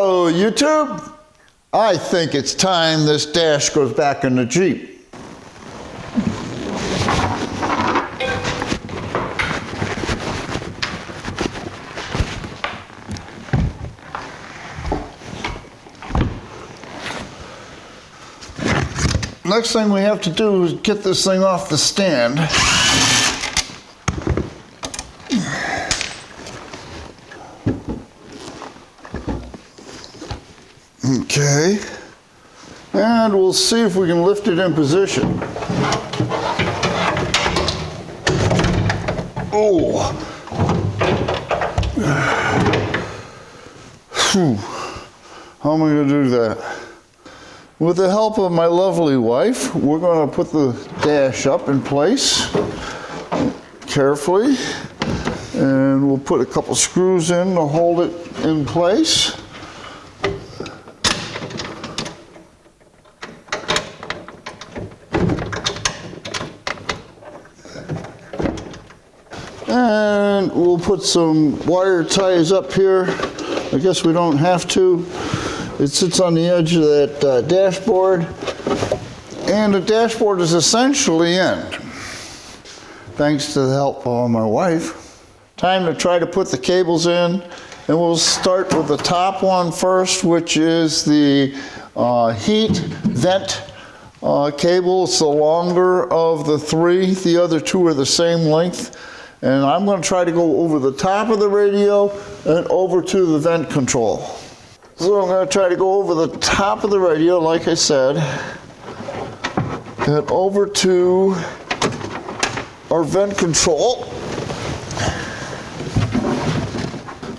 Hello, YouTube. I think it's time this dash goes back in the Jeep. Next thing we have to do is get this thing off the stand. Okay, and we'll see if we can lift it in position. Oh, how am I going to do that? With the help of my lovely wife, we're going to put the dash up in place carefully, and we'll put a couple screws in to hold it in place. And we'll put some wire ties up here. I guess we don't have to. It sits on the edge of that dashboard. And the dashboard is essentially in, thanks to the help of my wife. Time to try to put the cables in. And we'll start with the top one first, which is the heat vent cable. It's the longer of the three. The other two are the same length. And I'm going to try to go over the top of the radio and over to the vent control. So I'm going to try to go over the top of the radio, like I said, and over to our vent control.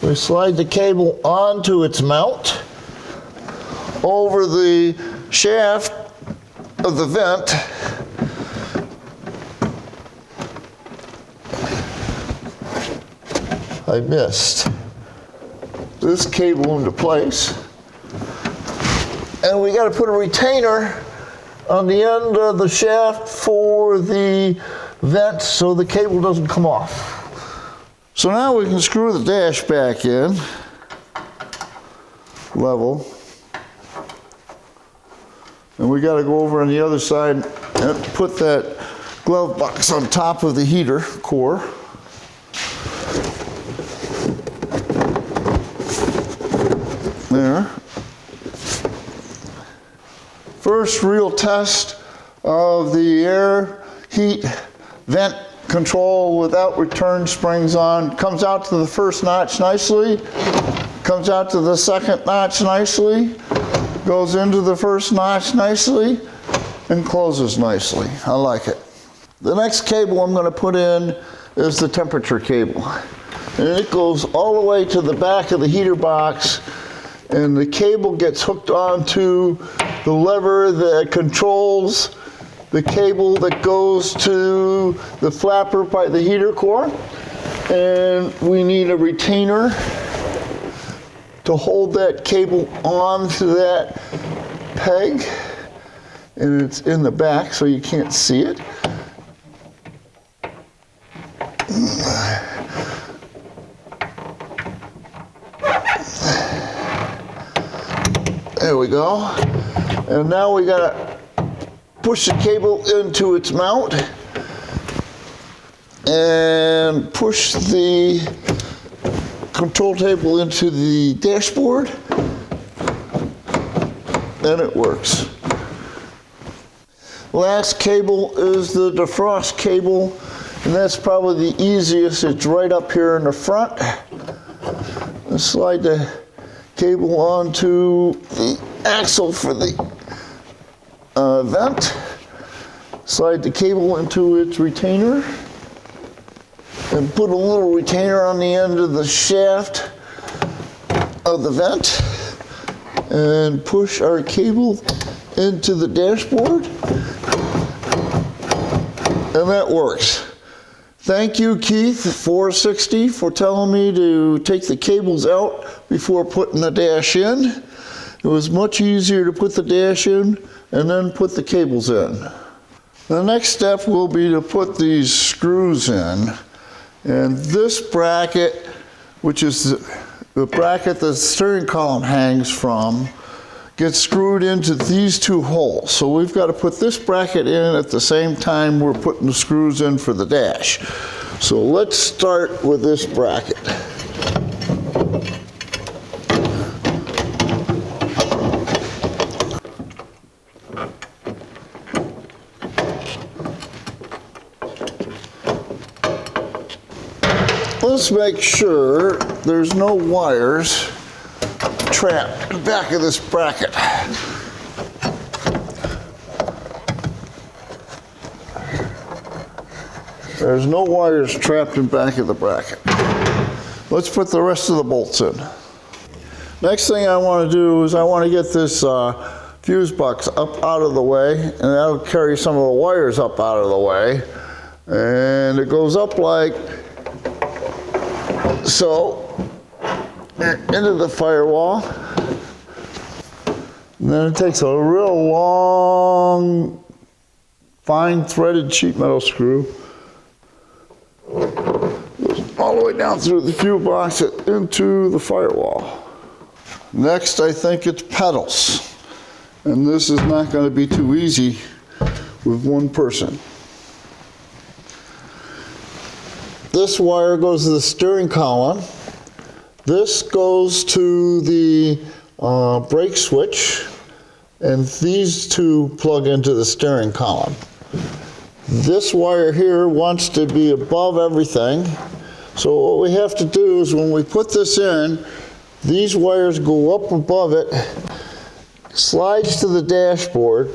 We slide the cable onto its mount over the shaft of the vent. I missed this cable into place. And we got to put a retainer on the end of the shaft for the vent so the cable doesn't come off. So now we can screw the dash back in, level. And we got to go over on the other side and put that glove box on top of the heater core. There. First real test of the air heat vent control without return springs on. Comes out to the first notch nicely, comes out to the second notch nicely, goes into the first notch nicely, and closes nicely. I like it. The next cable I'm going to put in is the temperature cable. And it goes all the way to the back of the heater box, and the cable gets hooked onto the lever that controls the cable that goes to the flapper by the heater core. And we need a retainer to hold that cable onto that peg. And it's in the back so you can't see it. There we go. And now we gotta push the cable into its mount and push the control table into the dashboard, and it works. Last cable is the defrost cable, and that's probably the easiest. It's right up here in the front. Let's slide the cable onto the axle for the vent. Slide the cable into its retainer and put a little retainer on the end of the shaft of the vent and push our cable into the dashboard, and that works. Thank you, Keith460, for telling me to take the cables out before putting the dash in. It was much easier to put the dash in and then put the cables in. The next step will be to put these screws in. And this bracket, which is the bracket the steering column hangs from gets screwed into these two holes. So we've got to put this bracket in at the same time we're putting the screws in for the dash. So let's start with this bracket. Let's make sure there's no wires trapped in the back of this bracket. There's no wires trapped in the back of the bracket. Let's put the rest of the bolts in. Next thing I want to do is I want to get this fuse box up out of the way, and that'll carry some of the wires up out of the way. And it goes up like so into the firewall. And then it takes a real long, fine threaded sheet metal screw, goes all the way down through the fuse box into the firewall. Next, I think it's pedals. And this is not going to be too easy with one person. This wire goes to the steering column. This goes to the brake switch, and these two plug into the steering column. This wire here wants to be above everything. So what we have to do is when we put this in, these wires go up above it, slides to the dashboard,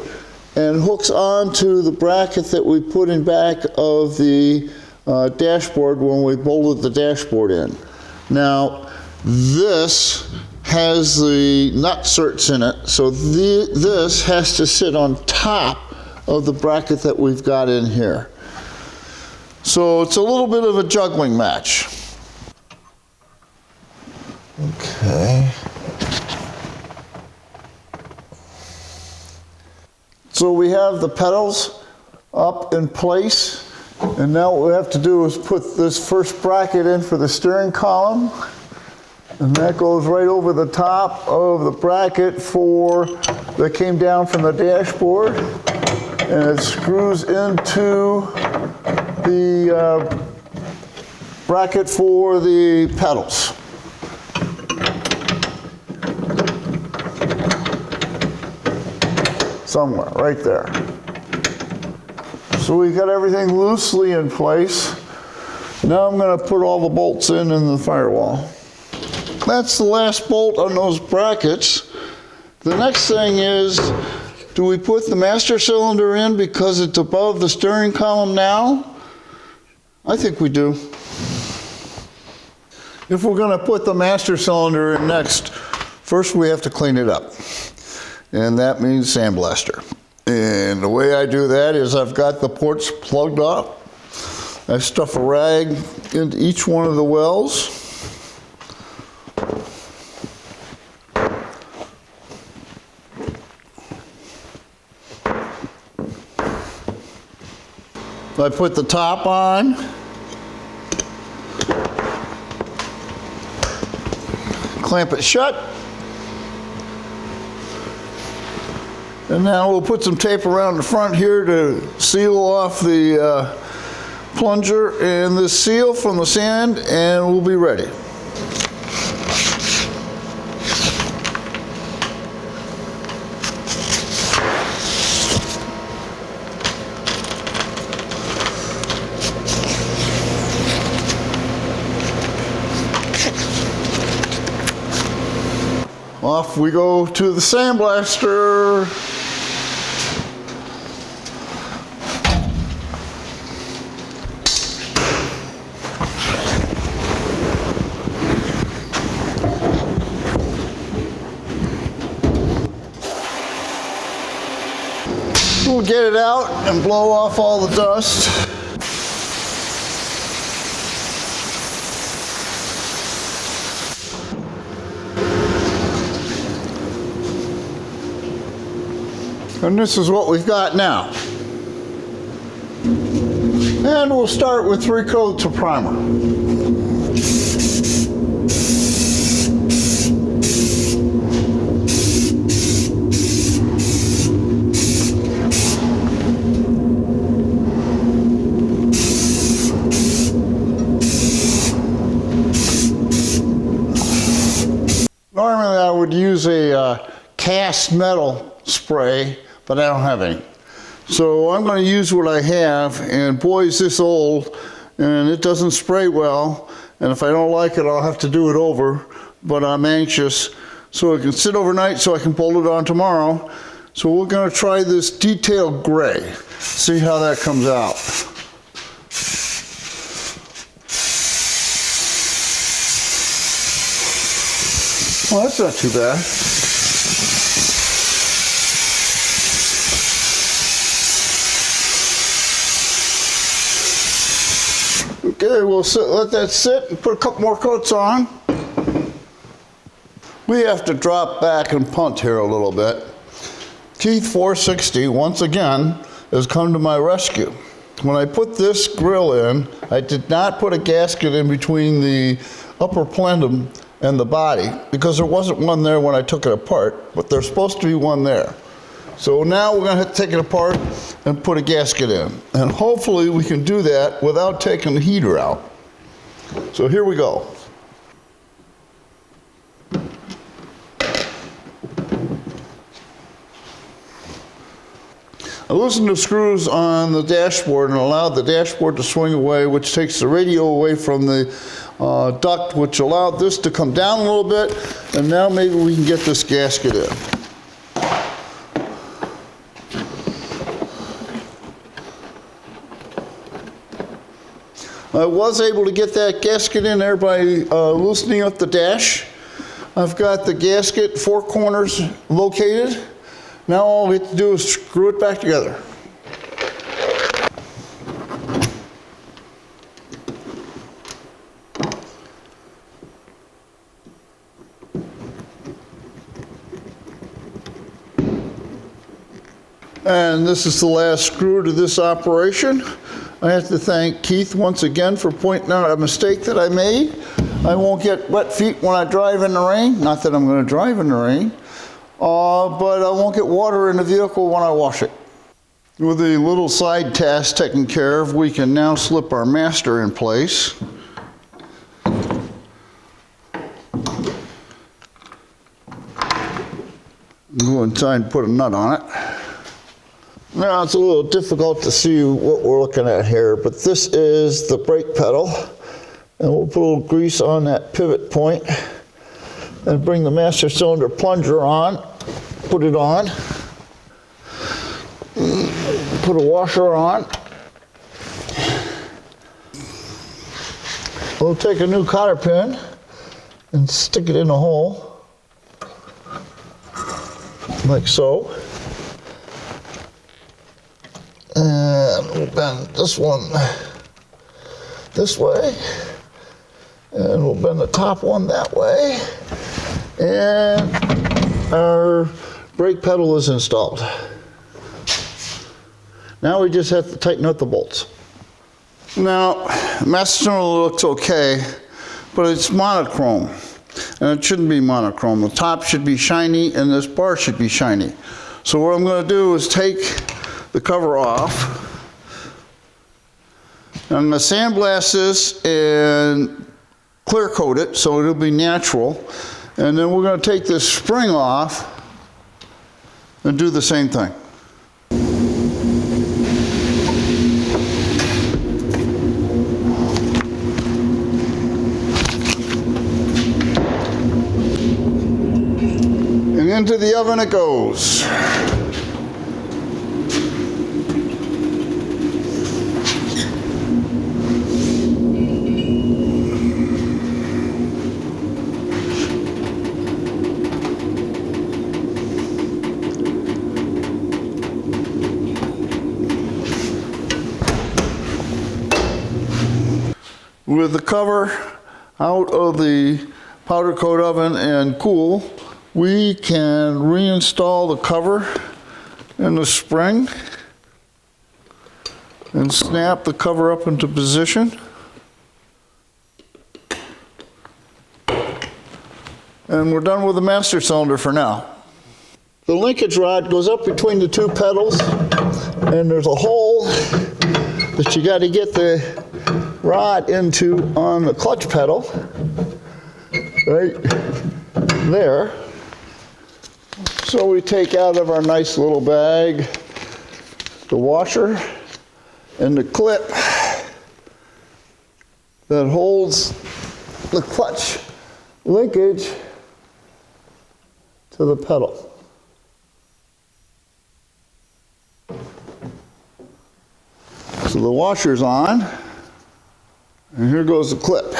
and hooks onto the bracket that we put in back of the dashboard when we bolted the dashboard in. Now, this has the nut certs in it, so this has to sit on top of the bracket that we've got in here. So it's a little bit of a juggling match. Okay. So we have the pedals up in place, and now what we have to do is put this first bracket in for the steering column, and that goes right over the top of the bracket that came down from the dashboard, and it screws into the bracket for the pedals. Somewhere, right there. So we've got everything loosely in place. Now I'm going to put all the bolts in the firewall. That's the last bolt on those brackets. The next thing is, do we put the master cylinder in because it's above the steering column now? I think we do. If we're going to put the master cylinder in next, first we have to clean it up. And that means sandblaster. And the way I do that is I've got the ports plugged up. I stuff a rag into each one of the wells. I put the top on. Clamp it shut. And now we'll put some tape around the front here to seal off the plunger and the seal from the sand, and we'll be ready. Off we go to the sandblaster. We'll get it out and blow off all the dust. And this is what we've got now. And we'll start with 3 coats of primer. Normally I would use a cast metal spray, but I don't have any. So I'm going to use what I have, and boy is this old, and it doesn't spray well, and if I don't like it I'll have to do it over, but I'm anxious so it can sit overnight so I can bolt it on tomorrow. So we're going to try this detail gray, see how that comes out. Well, that's not too bad. Okay, we'll let that sit and put a couple more coats on. We have to drop back and punt here a little bit. Keith 460, once again, has come to my rescue. When I put this grill in, I did not put a gasket in between the upper plenum and the body, because there wasn't one there when I took it apart, but there's supposed to be one there. So now we're going to have to take it apart and put a gasket in. And hopefully we can do that without taking the heater out. So here we go. I loosened the screws on the dashboard and allowed the dashboard to swing away, which takes the radio away from the duct, which allowed this to come down a little bit, and now maybe we can get this gasket in. I was able to get that gasket in there by loosening up the dash. I've got the gasket 4 corners located. Now all we have to do is screw it back together. And this is the last screw to this operation. I have to thank Keith once again for pointing out a mistake that I made. I won't get wet feet when I drive in the rain. Not that I'm going to drive in the rain. But I won't get water in the vehicle when I wash it. With the little side task taken care of, we can now slip our master in place. Go inside and put a nut on it. Now it's a little difficult to see what we're looking at here, but this is the brake pedal. And we'll put a little grease on that pivot point and bring the master cylinder plunger on, put it on, put a washer on. We'll take a new cotter pin and stick it in a hole, like so. And we'll bend this one this way, and we'll bend the top one that way, and our brake pedal is installed. Now we just have to tighten up the bolts. Now, master cylinder looks okay, but it's monochrome, and it shouldn't be monochrome. The top should be shiny, and this bar should be shiny. So what I'm going to do is take the cover off. I'm going to sandblast this and clear coat it so it'll be natural. And then we're going to take this spring off and do the same thing. And into the oven it goes. With the cover out of the powder coat oven and cool, we can reinstall the cover in the spring and snap the cover up into position. And we're done with the master cylinder for now. The linkage rod goes up between the two pedals, and there's a hole that you got to get the rod into on the clutch pedal, right? there. So we take out of our nice little bag the washer and the clip that holds the clutch linkage to the pedal. So the washer's on, and here goes the clip.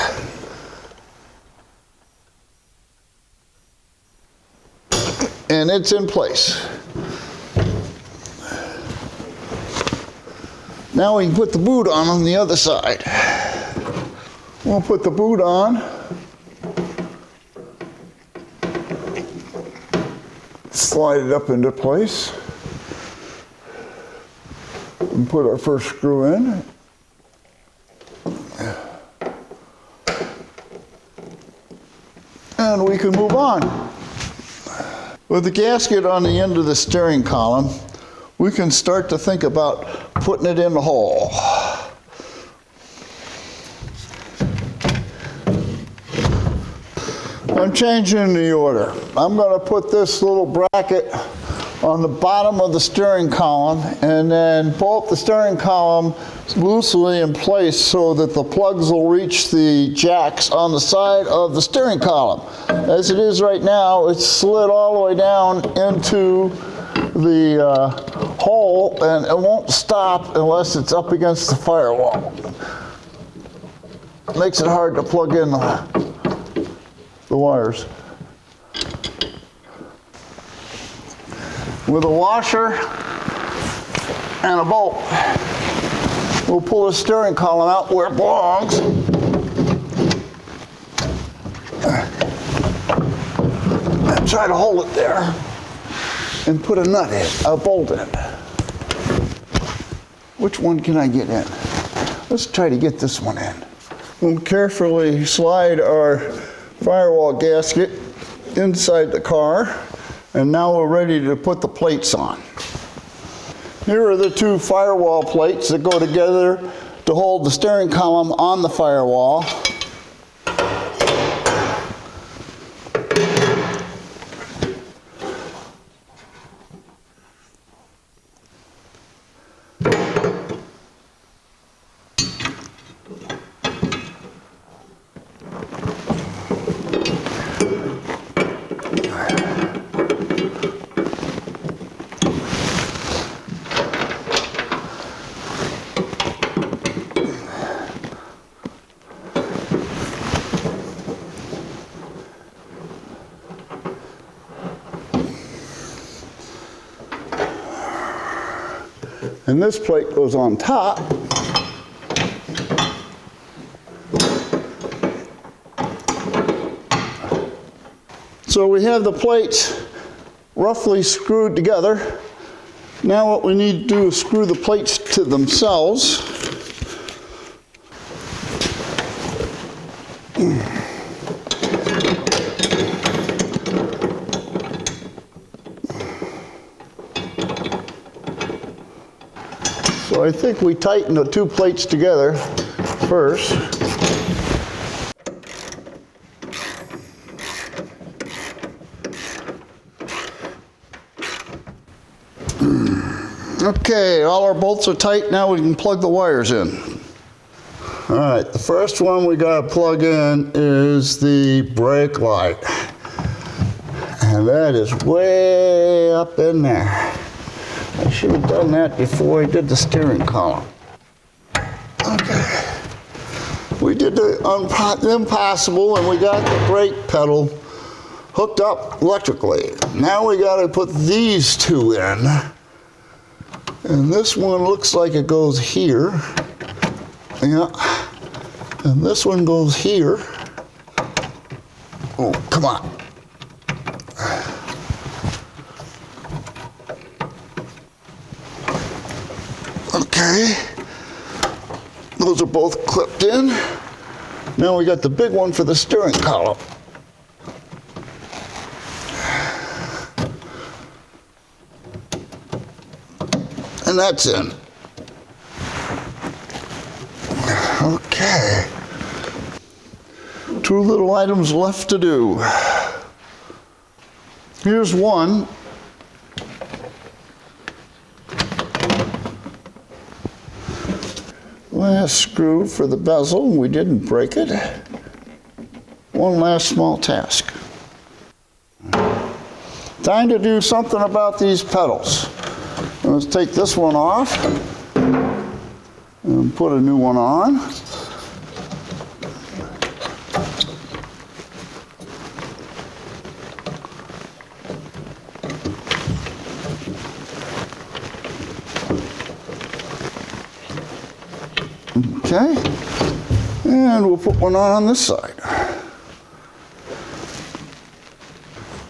And it's in place. Now we can put the boot on the other side. We'll put the boot on. Slide it up into place. And put our first screw in. And we can move on. With the gasket on the end of the steering column, we can start to think about putting it in the hole. I'm changing the order. I'm going to put this little bracket on the bottom of the steering column and then bolt the steering column loosely in place so that the plugs will reach the jacks on the side of the steering column. As it is right now, it's slid all the way down into the hole, and it won't stop unless it's up against the firewall. It makes it hard to plug in the wires. With a washer and a bolt, we'll pull the steering column out where it belongs. And try to hold it there and put a nut in, a bolt in. Which one can I get in? Let's try to get this one in. We'll carefully slide our firewall gasket inside the car, and now we're ready to put the plates on. Here are the two firewall plates that go together to hold the steering column on the firewall. And this plate goes on top. So we have the plates roughly screwed together. Now what we need to do is screw the plates to themselves. So I think we tighten the two plates together first. Okay, all our bolts are tight. Now we can plug the wires in. All right, the first one we got to plug in is the brake light. And that is way up in there. I should have done that before I did the steering column. Okay. We did the impossible, and we got the brake pedal hooked up electrically. Now we got to put these two in. And this one looks like it goes here. Yeah. And this one goes here. Oh, come on. Okay, those are both clipped in. Now we got the big one for the steering column. And that's in. Okay. Two little items left to do. Here's one. Last screw for the bezel, we didn't break it. One last small task. Time to do something about these pedals. Let's take this one off and put a new one on. Okay, and we'll put one on this side.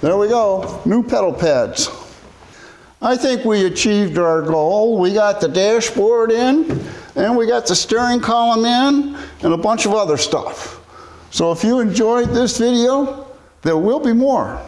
There we go, new pedal pads. I think we achieved our goal. We got the dashboard in, and we got the steering column in, and a bunch of other stuff. So if you enjoyed this video, there will be more.